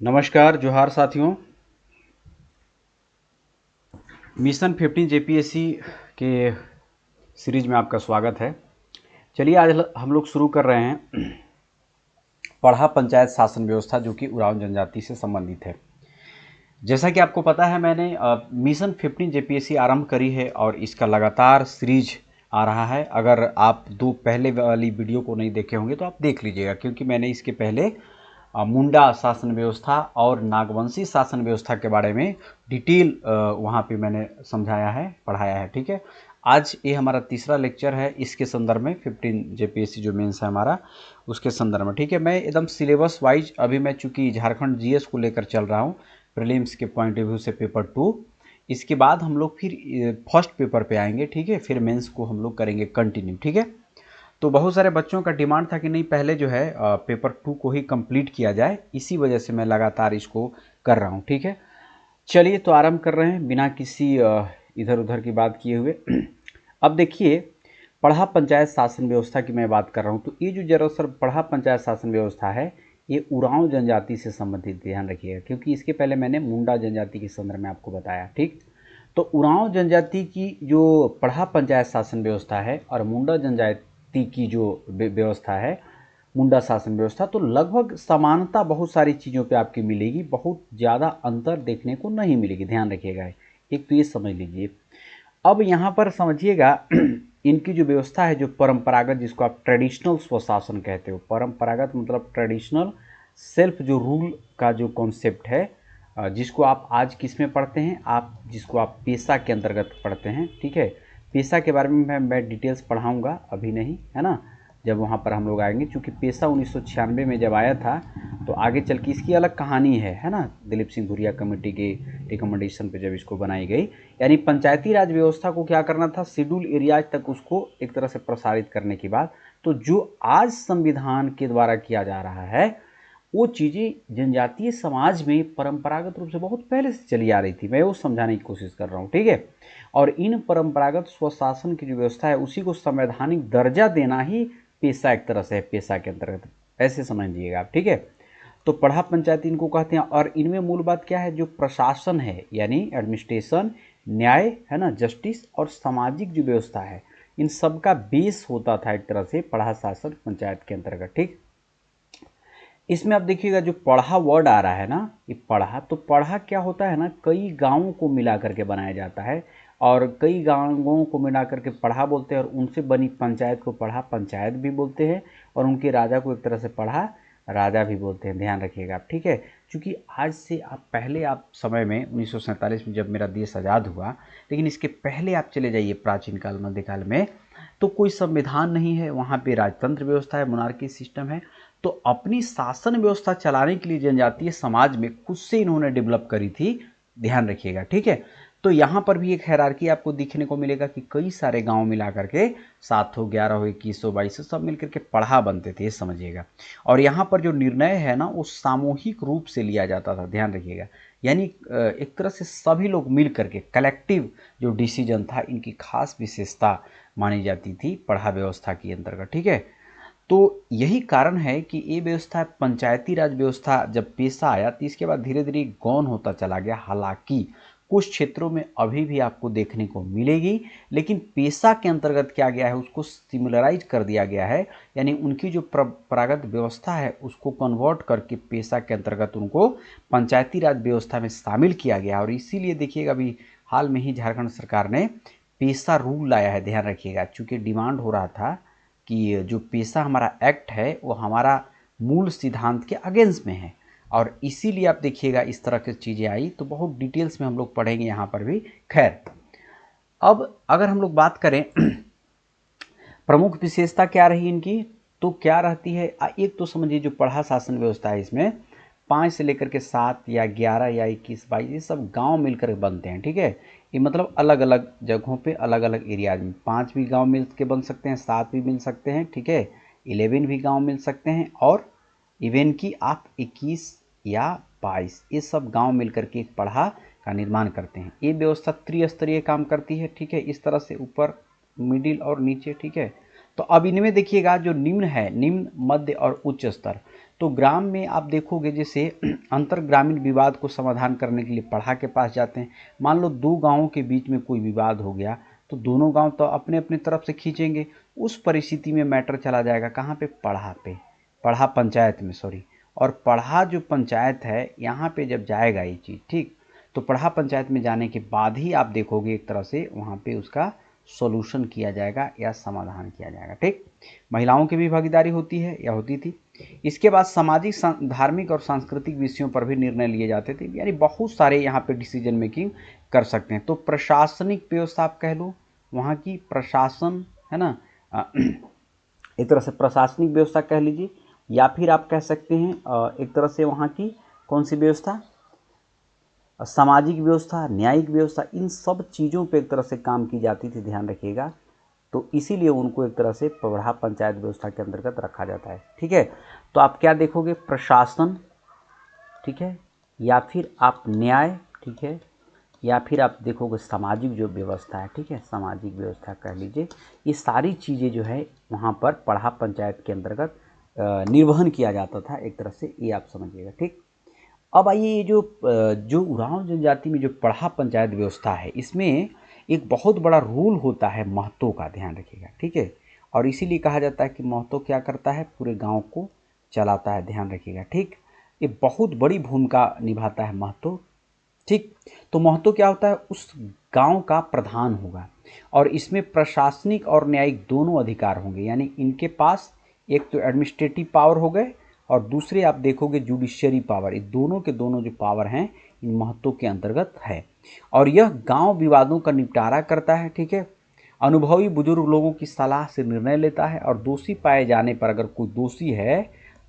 नमस्कार जोहार साथियों। मिशन 15 जेपीएससी के सीरीज में आपका स्वागत है। चलिए आज हम लोग शुरू कर रहे हैं पढ़ा पंचायत शासन व्यवस्था, जो कि उरांव जनजाति से संबंधित है। जैसा कि आपको पता है, मैंने मिशन 15 जेपीएससी आरंभ करी है और इसका लगातार सीरीज आ रहा है। अगर आप दो पहले वाली वीडियो को नहीं देखे होंगे तो आप देख लीजिएगा, क्योंकि मैंने इसके पहले मुंडा शासन व्यवस्था और नागवंशी शासन व्यवस्था के बारे में डिटेल वहाँ पे मैंने समझाया है, पढ़ाया है। ठीक है, आज ये हमारा तीसरा लेक्चर है इसके संदर्भ में 15 जेपीएससी जो मेंस है हमारा, उसके संदर्भ में। ठीक है, मैं एकदम सिलेबस वाइज, अभी मैं चूँकि झारखंड जीएस को लेकर चल रहा हूँ प्रीलिम्स के पॉइंट ऑफ व्यू से, पेपर 2। इसके बाद हम लोग फिर फर्स्ट पेपर पे आएंगे। ठीक है, फिर मेंस को हम लोग करेंगे कंटिन्यू। ठीक है, तो बहुत सारे बच्चों का डिमांड था कि नहीं, पहले जो है पेपर 2 को ही कंप्लीट किया जाए, इसी वजह से मैं लगातार इसको कर रहा हूँ। ठीक है, चलिए तो आरंभ कर रहे हैं बिना किसी इधर उधर की बात किए हुए। अब देखिए, पढ़ा पंचायत शासन व्यवस्था की मैं बात कर रहा हूँ, तो ये जो दरअसल पढ़ा पंचायत शासन व्यवस्था है, ये उरांव जनजाति से संबंधित, ध्यान रखिएगा, क्योंकि इसके पहले मैंने मुंडा जनजाति के संदर्भ में आपको बताया। ठीक, तो उरांव जनजाति की जो पढ़ा पंचायत शासन व्यवस्था है और मुंडा जनजाति की जो व्यवस्था है, मुंडा शासन व्यवस्था, तो लगभग समानता बहुत सारी चीज़ों पे आपकी मिलेगी, बहुत ज़्यादा अंतर देखने को नहीं मिलेगी, ध्यान रखिएगा। एक तो ये समझ लीजिए। अब यहाँ पर समझिएगा इनकी जो व्यवस्था है, जो परंपरागत, जिसको आप ट्रेडिशनल स्वशासन कहते हो, परंपरागत मतलब ट्रेडिशनल सेल्फ जो रूल का जो कॉन्सेप्ट है, जिसको आप आज किस में पढ़ते हैं, जिसको आप पेशा के अंतर्गत पढ़ते हैं। ठीक है, पेशा के बारे में मैं डिटेल्स पढ़ाऊँगा, अभी नहीं, है ना, जब वहाँ पर हम लोग आएंगे। चूँकि पेशा 1996 में जब आया था, तो आगे चल के इसकी अलग कहानी है ना, दिलीप सिंह भुरिया कमेटी के रिकमेंडेशन पे जब इसको बनाई गई। यानी पंचायती राज व्यवस्था को क्या करना था, शेड्यूल एरियाज तक उसको एक तरह से प्रसारित करने की बात। तो जो आज संविधान के द्वारा किया जा रहा है, वो चीज़ें जनजातीय समाज में परंपरागत रूप से बहुत पहले से चली आ रही थी, मैं वो समझाने की कोशिश कर रहा हूँ। ठीक है, और इन परंपरागत स्वशासन की जो व्यवस्था है, उसी को संवैधानिक दर्जा देना ही पेशा एक तरह से है, पेशा के अंतर्गत, ऐसे समझ लीजिएगा आप। ठीक है, तो पढ़ा पंचायत इनको कहते हैं। और इनमें मूल बात क्या है, जो प्रशासन है, यानी एडमिनिस्ट्रेशन, न्याय है ना, जस्टिस और सामाजिक जो व्यवस्था है, इन सब का बेस होता था एक तरह से पढ़ा शासन पंचायत के अंतर्गत। ठीक, इसमें आप देखिएगा जो पढ़ा वर्ड आ रहा है ना, ये पढ़ा, तो पढ़ा क्या होता है ना, कई गांवों को मिला करके बनाया जाता है, और कई गांवों को मिला करके पढ़ा बोलते हैं, और उनसे बनी पंचायत को पढ़ा पंचायत भी बोलते हैं, और उनके राजा को एक तरह से पढ़ा राजा भी बोलते हैं, ध्यान रखिएगा आप। ठीक है, क्योंकि आज से आप पहले, आप समय में 1947 में जब मेरा देश आज़ाद हुआ, लेकिन इसके पहले आप चले जाइए प्राचीन काल, मध्यकाल में, तो कोई संविधान नहीं है, वहाँ पे राजतंत्र व्यवस्था है, मोनार्की सिस्टम है। तो अपनी शासन व्यवस्था चलाने के लिए जनजातीय समाज में खुद से इन्होंने डेवलप करी थी, ध्यान रखिएगा। ठीक है, तो यहाँ पर भी एक हायरार्की आपको दिखने को मिलेगा कि कई सारे गांव मिला करके 7 हो, 11 हो, 21 हो, 22 हो, सब मिल करके पढ़ा बनते थे, ये समझिएगा। और यहाँ पर जो निर्णय है ना, वो सामूहिक रूप से लिया जाता था, ध्यान रखिएगा। यानी एक तरह से सभी लोग मिल करके कलेक्टिव जो डिसीजन था, इनकी खास विशेषता मानी जाती थी पढ़ा व्यवस्था के अंतर्गत। ठीक है, तो यही कारण है कि ये व्यवस्था, पंचायती राज व्यवस्था जब पेशा आया, तो इसके बाद धीरे धीरे गौण होता चला गया। हालांकि कुछ क्षेत्रों में अभी भी आपको देखने को मिलेगी, लेकिन पेशा के अंतर्गत क्या गया है, उसको सिमिलराइज कर दिया गया है। यानी उनकी जो परंपरागत व्यवस्था है, उसको कन्वर्ट करके पेशा के अंतर्गत उनको पंचायती राज व्यवस्था में शामिल किया गया। और इसीलिए देखिएगा, अभी हाल में ही झारखंड सरकार ने पेशा रूल लाया है, ध्यान रखिएगा। चूँकि डिमांड हो रहा था कि जो पेशा हमारा एक्ट है, वो हमारा मूल सिद्धांत के अगेंस्ट में है, और इसीलिए आप देखिएगा इस तरह की चीज़ें आई, तो बहुत डिटेल्स में हम लोग पढ़ेंगे यहाँ पर भी। खैर, अब अगर हम लोग बात करें प्रमुख विशेषता क्या रही इनकी, तो क्या रहती है, एक तो समझिए जो पढ़ा शासन व्यवस्था है, इसमें 5 से लेकर के 7 या 11 या 21, 22, ये सब गांव मिलकर बनते हैं। ठीक है, ये मतलब अलग अलग जगहों पे, अलग अलग एरियाज में 5 भी गांव मिल के बन सकते हैं, 7 भी मिल सकते हैं। ठीक है, 11 भी गांव मिल सकते हैं, और इवन कि आप 21 या 22, ये सब गांव मिलकर के एक पढ़ा का निर्माण करते हैं। ये व्यवस्था त्रिस्तरीय काम करती है। ठीक है, इस तरह से ऊपर, मिडिल और नीचे। ठीक है, तो तो अब इनमें देखिएगा जो निम्न है, निम्न, मध्य और उच्च स्तर, तो ग्राम में आप देखोगे जैसे अंतर ग्रामीण विवाद को समाधान करने के लिए पढ़ा के पास जाते हैं। मान लो दो गांवों के बीच में कोई विवाद हो गया तो दोनों गांव तो अपने अपने तरफ से खींचेंगे, उस परिस्थिति में मैटर चला जाएगा कहाँ पे, पढ़ा पे, पढ़ा पंचायत में, सॉरी। और पढ़ा जो पंचायत है यहाँ पे जब जाएगा ये चीज़, ठीक, तो पढ़ा पंचायत में जाने के बाद ही आप देखोगे एक तरह से वहाँ पे उसका सॉल्यूशन किया जाएगा या समाधान किया जाएगा, ठीक। महिलाओं की भी भागीदारी होती है या होती थी। इसके बाद सामाजिक, धार्मिक और सांस्कृतिक विषयों पर भी निर्णय लिए जाते थे, यानी बहुत सारे यहाँ पे डिसीजन मेकिंग कर सकते हैं। तो प्रशासनिक व्यवस्था आप कह लो, वहाँ की प्रशासन है ना, एक तरह से प्रशासनिक व्यवस्था कह लीजिए, या फिर आप कह सकते हैं एक तरह से वहाँ की कौन सी व्यवस्था, सामाजिक व्यवस्था, न्यायिक व्यवस्था, इन सब चीज़ों पे एक तरह से काम की जाती थी, ध्यान रखिएगा। तो इसीलिए उनको एक तरह से पढ़ा पंचायत व्यवस्था के अंतर्गत रखा जाता है, ठीक है। तो आप क्या देखोगे, प्रशासन, ठीक है, या फिर आप न्याय, ठीक है, या फिर आप देखोगे सामाजिक जो व्यवस्था है, ठीक है, सामाजिक व्यवस्था कह लीजिए। ये सारी चीज़ें जो है वहाँ पर पढ़ा पंचायत के अंतर्गत निर्वहन किया जाता था एक तरह से, ये आप समझिएगा, ठीक। अब आइए ये जो उरांव जनजाति में जो पढ़ा पंचायत व्यवस्था है, इसमें एक बहुत बड़ा रोल होता है महतो का, ध्यान रखिएगा, ठीक है। और इसीलिए कहा जाता है कि महतो क्या करता है, पूरे गांव को चलाता है, ध्यान रखिएगा, ठीक। ये बहुत बड़ी भूमिका निभाता है महतो, ठीक। तो महतो क्या होता है, उस गांव का प्रधान होगा और इसमें प्रशासनिक और न्यायिक दोनों अधिकार होंगे, यानी इनके पास एक तो एडमिनिस्ट्रेटिव पावर हो गए और दूसरे आप देखोगे जुडिशियरी पावर, ये दोनों के दोनों जो पावर हैं इन महत्व के अंतर्गत है। और यह गांव विवादों का निपटारा करता है, ठीक है, अनुभवी बुजुर्ग लोगों की सलाह से निर्णय लेता है और दोषी पाए जाने पर, अगर कोई दोषी है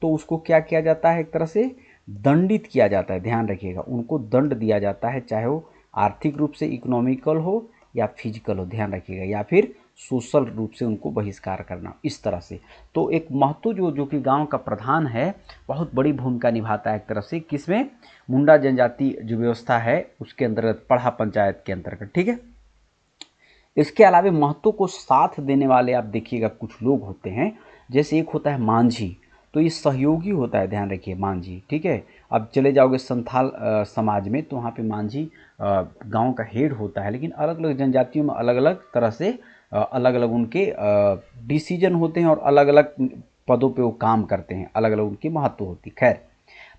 तो उसको क्या किया जाता है, एक तरह से दंडित किया जाता है, ध्यान रखिएगा, उनको दंड दिया जाता है, चाहे वो आर्थिक रूप से इकोनॉमिकल हो या फिजिकल हो, ध्यान रखिएगा, या फिर सोशल रूप से उनको बहिष्कार करना, इस तरह से। तो एक महतो जो कि गांव का प्रधान है, बहुत बड़ी भूमिका निभाता है एक तरह से, किसमें, मुंडा जनजाति जो व्यवस्था है उसके अंतर्गत, पढ़ा पंचायत के अंतर्गत, ठीक है। इसके अलावा महतो को साथ देने वाले आप देखिएगा कुछ लोग होते हैं, जैसे एक होता है मांझी, तो ये सहयोगी होता है, ध्यान रखिए, मांझी, ठीक है। अब चले जाओगे संथाल समाज में तो वहाँ पे मांझी गांव का हेड होता है, लेकिन अलग अलग जनजातियों में अलग अलग तरह से अलग अलग उनके डिसीजन होते हैं और अलग अलग पदों पे वो काम करते हैं, अलग अलग उनकी महत्व होती है। खैर,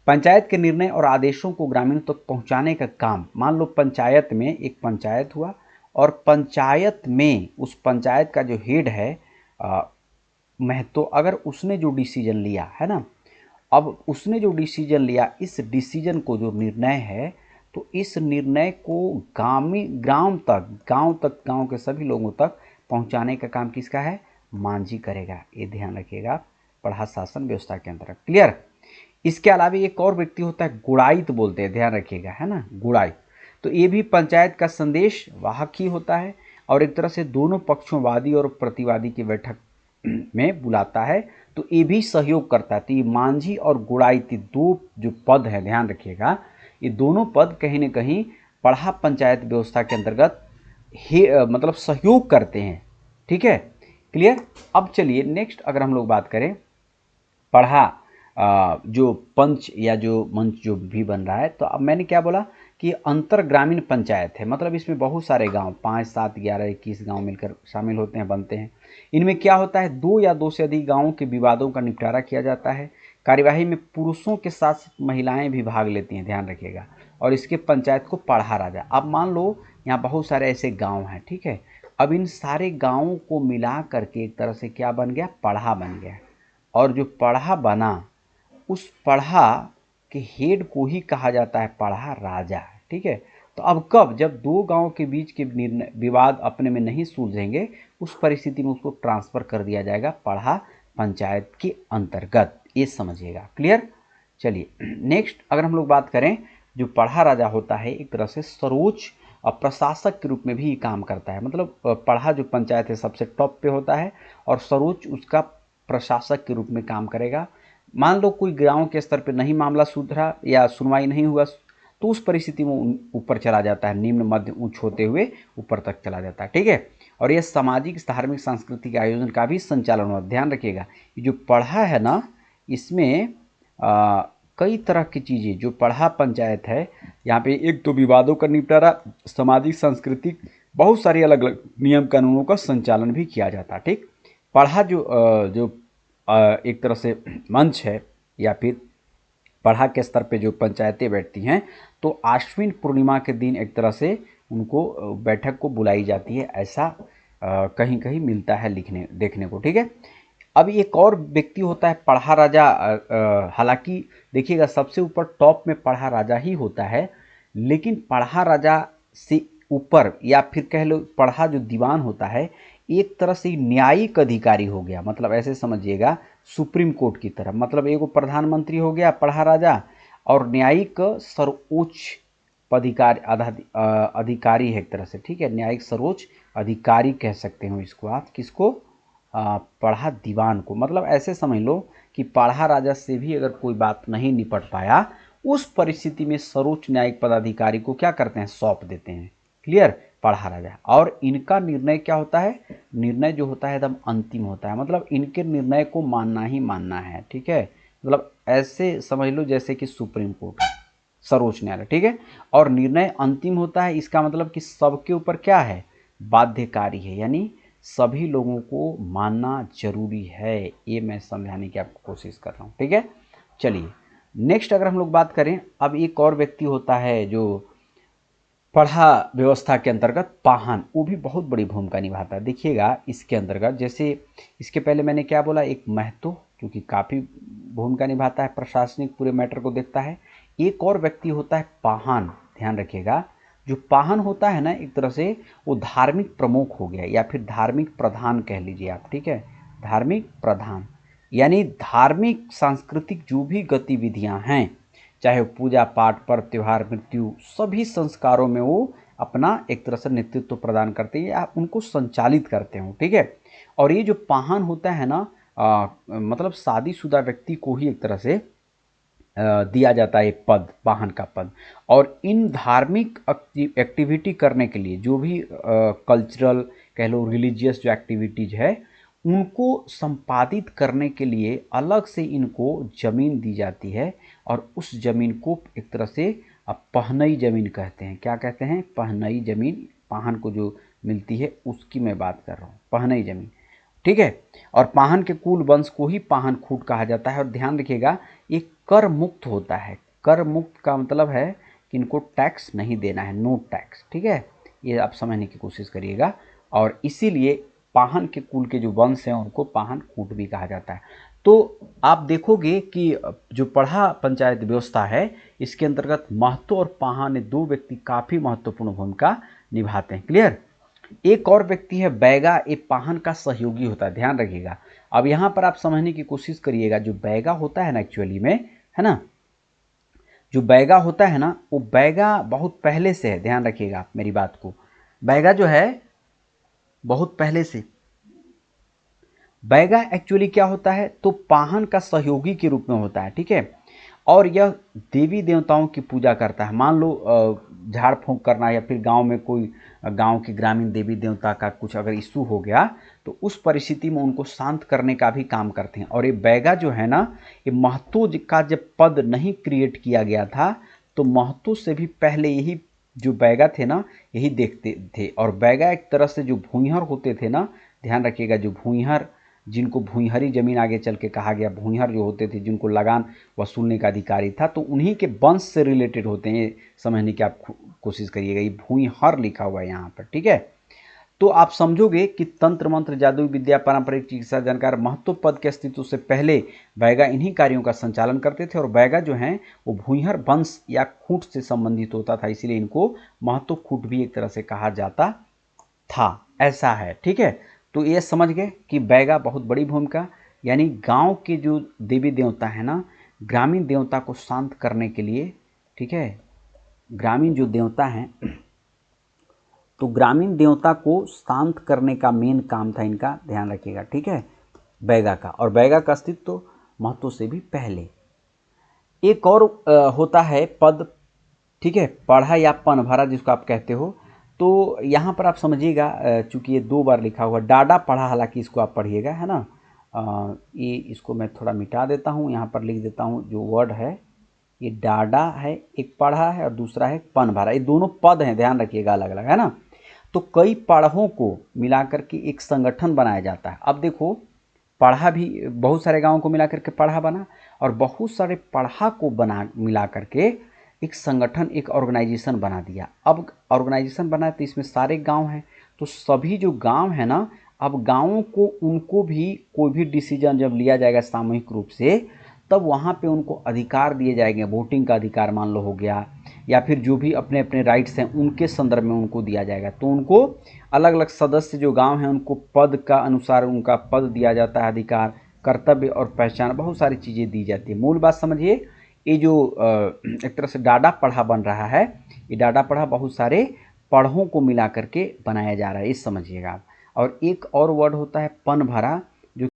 पंचायत के निर्णय और आदेशों को ग्रामीणों तक पहुंचाने का काम, मान लो पंचायत में एक पंचायत हुआ और पंचायत में उस पंचायत का जो हेड है महतो, अगर उसने जो डिसीजन लिया है ना, अब उसने जो डिसीजन लिया, इस डिसीजन को जो निर्णय है, तो इस निर्णय को गांव तक गांव के सभी लोगों तक पहुंचाने का काम किसका है, मांझी करेगा, ये ध्यान रखिएगा, पढ़ा शासन व्यवस्था के अंतर्गत, क्लियर। इसके अलावा एक और व्यक्ति होता है, गुड़ाइत बोलते हैं, ध्यान रखिएगा, है ना, गुड़ाइत, तो ये भी पंचायत का संदेश वाहक ही होता है और एक तरह से दोनों पक्षों, वादी और प्रतिवादी की बैठक में बुलाता है, तो ये भी सहयोग करता है। तो ये मांझी और गुड़ाइती दो जो पद है, ध्यान रखिएगा, ये दोनों पद कहीं ना कहीं पढ़ा पंचायत व्यवस्था के अंतर्गत मतलब सहयोग करते हैं, ठीक है, क्लियर। अब चलिए नेक्स्ट अगर हम लोग बात करें, पढ़ा जो पंच या जो मंच जो भी बन रहा है, तो अब मैंने क्या बोला कि अंतर ग्रामीण पंचायत है, मतलब इसमें बहुत सारे गांव, 5, 7, 11, 21 गांव मिलकर शामिल होते हैं, बनते हैं। इनमें क्या होता है, 2 या 2 से अधिक गांवों के विवादों का निपटारा किया जाता है। कार्यवाही में पुरुषों के साथ महिलाएं भी भाग लेती हैं, ध्यान रखिएगा, और इसके पंचायत को पढ़ा राजा। अब मान लो यहाँ बहुत सारे ऐसे गाँव हैं, ठीक है, अब इन सारे गाँवों को मिला करके एक तरह से क्या बन गया, पढ़ा बन गया, और जो पढ़ा बना उस पढ़ा के हेड को ही कहा जाता है पढ़ा राजा, ठीक है। तो अब कब, जब 2 गांव के बीच के विवाद अपने में नहीं सुलझेंगे, उस परिस्थिति में उसको ट्रांसफर कर दिया जाएगा पढ़ा पंचायत के अंतर्गत, ये समझिएगा, क्लियर। चलिए नेक्स्ट अगर हम लोग बात करें, जो पढ़ा राजा होता है एक तरह से सर्वोच्च प्रशासक के रूप में भी काम करता है, मतलब पढ़ा जो पंचायत है सबसे टॉप पे होता है और सर्वोच्च उसका प्रशासक के रूप में काम करेगा। मान लो कोई गांव के स्तर पर नहीं मामला सुधरा या सुनवाई नहीं हुआ, तो उस परिस्थिति में ऊपर चला जाता है, निम्न मध्य उच्च होते हुए ऊपर तक चला जाता है, ठीक है। और यह सामाजिक धार्मिक सांस्कृतिक आयोजन का भी संचालन होता है। ध्यान रखिएगा, ये जो पढ़ा है ना, इसमें कई तरह की चीज़ें, जो पढ़ा पंचायत है, यहाँ पे एक तो विवादों का निपटारा, सामाजिक सांस्कृतिक, बहुत सारी अलग अलग नियम कानूनों का संचालन भी किया जाता है। ठीक, पढ़ा जो एक तरह से मंच है, या फिर पढ़ा के स्तर पे जो पंचायतें बैठती हैं, तो आश्विन पूर्णिमा के दिन एक तरह से उनको बैठक को बुलाई जाती है, ऐसा कहीं कहीं मिलता है लिखने देखने को। ठीक है, अब एक और व्यक्ति होता है पढ़ा राजा। हालांकि देखिएगा, सबसे ऊपर टॉप में पढ़ा राजा ही होता है, लेकिन पढ़ा राजा से ऊपर, या फिर कह लो पढ़ा जो दीवान होता है, एक तरह से न्यायिक अधिकारी हो गया। मतलब ऐसे समझिएगा, सुप्रीम कोर्ट की तरह। मतलब एगो प्रधानमंत्री हो गया पढ़ा राजा, और न्यायिक सर्वोच्च अधिकारी है एक तरह से। ठीक है, न्यायिक सर्वोच्च अधिकारी कह सकते हो इसको आप, किसको? पढ़ा दीवान को। मतलब ऐसे समझ लो कि पढ़ा राजा से भी अगर कोई बात नहीं निपट पाया, उस परिस्थिति में सर्वोच्च न्यायिक पदाधिकारी को क्या करते हैं? सौंप देते हैं। क्लियर? पढ़ा राजा। और इनका निर्णय क्या होता है? निर्णय जो होता है एकदम अंतिम होता है। मतलब इनके निर्णय को मानना ही मानना है। ठीक है, मतलब ऐसे समझ लो जैसे कि सुप्रीम कोर्ट, सर्वोच्च न्यायालय। ठीक है, और निर्णय अंतिम होता है, इसका मतलब कि सबके ऊपर क्या है? बाध्यकारी है, यानी सभी लोगों को मानना जरूरी है। ये मैं समझाने की आपको कोशिश कर रहा हूँ। ठीक है, चलिए नेक्स्ट अगर हम लोग बात करें, अब एक और व्यक्ति होता है जो पढ़ा व्यवस्था के अंतर्गत पाहन, वो भी बहुत बड़ी भूमिका निभाता है। देखिएगा इसके अंतर्गत, जैसे इसके पहले मैंने क्या बोला, एक महतो, क्योंकि काफ़ी भूमिका निभाता है, प्रशासनिक पूरे मैटर को देखता है। एक और व्यक्ति होता है पाहन। ध्यान रखिएगा, जो पाहन होता है ना, एक तरह से वो धार्मिक प्रमुख हो गया, या फिर धार्मिक प्रधान कह लीजिए आप। ठीक है, धार्मिक प्रधान, यानी धार्मिक सांस्कृतिक जो भी गतिविधियां हैं, चाहे वो पूजा पाठ, पर्व त्योहार, मृत्यु, सभी संस्कारों में वो अपना एक तरह से नेतृत्व प्रदान करते हैं या उनको संचालित करते हो। ठीक है, और ये जो पाहन होता है ना, मतलब शादीशुदा व्यक्ति को ही एक तरह से दिया जाता है एक पद, पाहन का पद। और इन धार्मिक एक्टिविटी करने के लिए, जो भी कल्चरल कह लो, रिलीजियस जो एक्टिविटीज है, उनको संपादित करने के लिए अलग से इनको जमीन दी जाती है, और उस जमीन को एक तरह से पहनई जमीन कहते हैं। क्या कहते हैं? पहनई जमीन। पाहन को जो मिलती है उसकी मैं बात कर रहा हूँ, पहनई जमीन। ठीक है, और पाहन के कुल वंश को ही पाहन खूट कहा जाता है। और ध्यान रखिएगा, ये कर मुक्त होता है। कर मुक्त का मतलब है कि इनको टैक्स नहीं देना है, नो टैक्स। ठीक है, ये आप समझने की कोशिश करिएगा। और इसीलिए पाहन के कुल के जो वंश हैं उनको पाहन खूट भी कहा जाता है। तो आप देखोगे कि जो पढ़ा पंचायत व्यवस्था है, इसके अंतर्गत महतो और पाहन, दो व्यक्ति काफ़ी महत्वपूर्ण भूमिका निभाते हैं। क्लियर? एक और व्यक्ति है बैगा, ये पाहन का सहयोगी होता है। ध्यान रखिएगा, अब यहाँ पर आप समझने की कोशिश करिएगा, जो बैगा होता है ना एक्चुअली में, है ना, जो बैगा होता है ना, वो बैगा बहुत पहले से है। ध्यान रखिएगा आप मेरी बात को, बैगा जो है बहुत पहले से, बैगा एक्चुअली क्या होता है, तो पाहन का सहयोगी के रूप में होता है। ठीक है, और यह देवी देवताओं की पूजा करता है। मान लो झाड़ फूंक करना, या फिर गांव में कोई गांव के ग्रामीण देवी देवता का कुछ अगर इशू हो गया, तो उस परिस्थिति में उनको शांत करने का भी काम करते हैं। और ये बैगा जो है ना, ये महतो का जब पद नहीं क्रिएट किया गया था, तो महतो से भी पहले यही जो बैगा थे ना, यही देखते थे। और बैगा एक तरह से जो भूंइहर होते थे ना, ध्यान रखिएगा, जो भूंइहर, जिनको भूंइहरी जमीन आगे चल के कहा गया, भूंइहर जो होते थे, जिनको लगान वसूलने का अधिकारी था, तो उन्हीं के वंश से रिलेटेड होते हैं। ये समझने की आप कोशिश करिएगा, ये भूंइहर लिखा हुआ है यहाँ पर। ठीक है, तो आप समझोगे कि तंत्र मंत्र, जादुई विद्या, पारंपरिक चिकित्सा जानकार, महत्व पद के अस्तित्व से पहले बैगा इन्हीं कार्यों का संचालन करते थे। और बैगा जो हैं वो भूंइहर वंश या खूंट से संबंधित होता था, इसीलिए इनको महत्व खूंट भी एक तरह से कहा जाता था। ऐसा है। ठीक है, तो ये समझ गए कि बैगा बहुत बड़ी भूमिका, यानी गांव के जो देवी देवता है ना, ग्रामीण देवता को शांत करने के लिए। ठीक है, ग्रामीण जो देवता हैं, तो ग्रामीण देवता को शांत करने का मेन काम था इनका। ध्यान रखिएगा। ठीक है, बैगा का, और बैगा का अस्तित्व तो महत्व से भी पहले। एक और होता है पद, ठीक है, पढ़ा या पनभरा जिसको आप कहते हो, तो तो यहाँ पर आप समझिएगा, चूँकि ये 2 बार लिखा हुआ डाडा पढ़ा, हालांकि इसको आप पढ़िएगा, है ना। ये इसको मैं थोड़ा मिटा देता हूँ, यहाँ पर लिख देता हूँ जो वर्ड है, ये डाडा है, एक पढ़ा है और दूसरा है पन भरा। ये दोनों पद हैं, ध्यान रखिएगा, अलग अलग, है ना। तो कई पढ़ों को मिलाकर के एक संगठन बनाया जाता है। अब देखो, पढ़ा भी बहुत सारे गाँव को मिलाकर के पढ़ा बना, और बहुत सारे पढ़ा को बना मिला करके एक संगठन, एक ऑर्गेनाइजेशन बना दिया। अब ऑर्गेनाइजेशन बना तो इसमें सारे गांव हैं, तो सभी जो गांव है ना, अब गांवों को, उनको भी कोई भी डिसीजन जब लिया जाएगा सामूहिक रूप से, तब वहाँ पे उनको अधिकार दिए जाएंगे। वोटिंग का अधिकार मान लो हो गया, या फिर जो भी अपने अपने राइट्स हैं उनके संदर्भ में उनको दिया जाएगा। तो उनको अलग अलग सदस्य जो गांव हैं उनको पद का अनुसार उनका पद दिया जाता है, अधिकार, कर्तव्य और पहचान, बहुत सारी चीज़ें दी जाती है। मूल बात समझिए, ये जो एक तरह से डाडा पढ़ा बन रहा है, ये डाडा पढ़ा बहुत सारे पढ़ों को मिला करके बनाया जा रहा है, ये समझिएगा आप। और एक और वर्ड होता है पन भरा,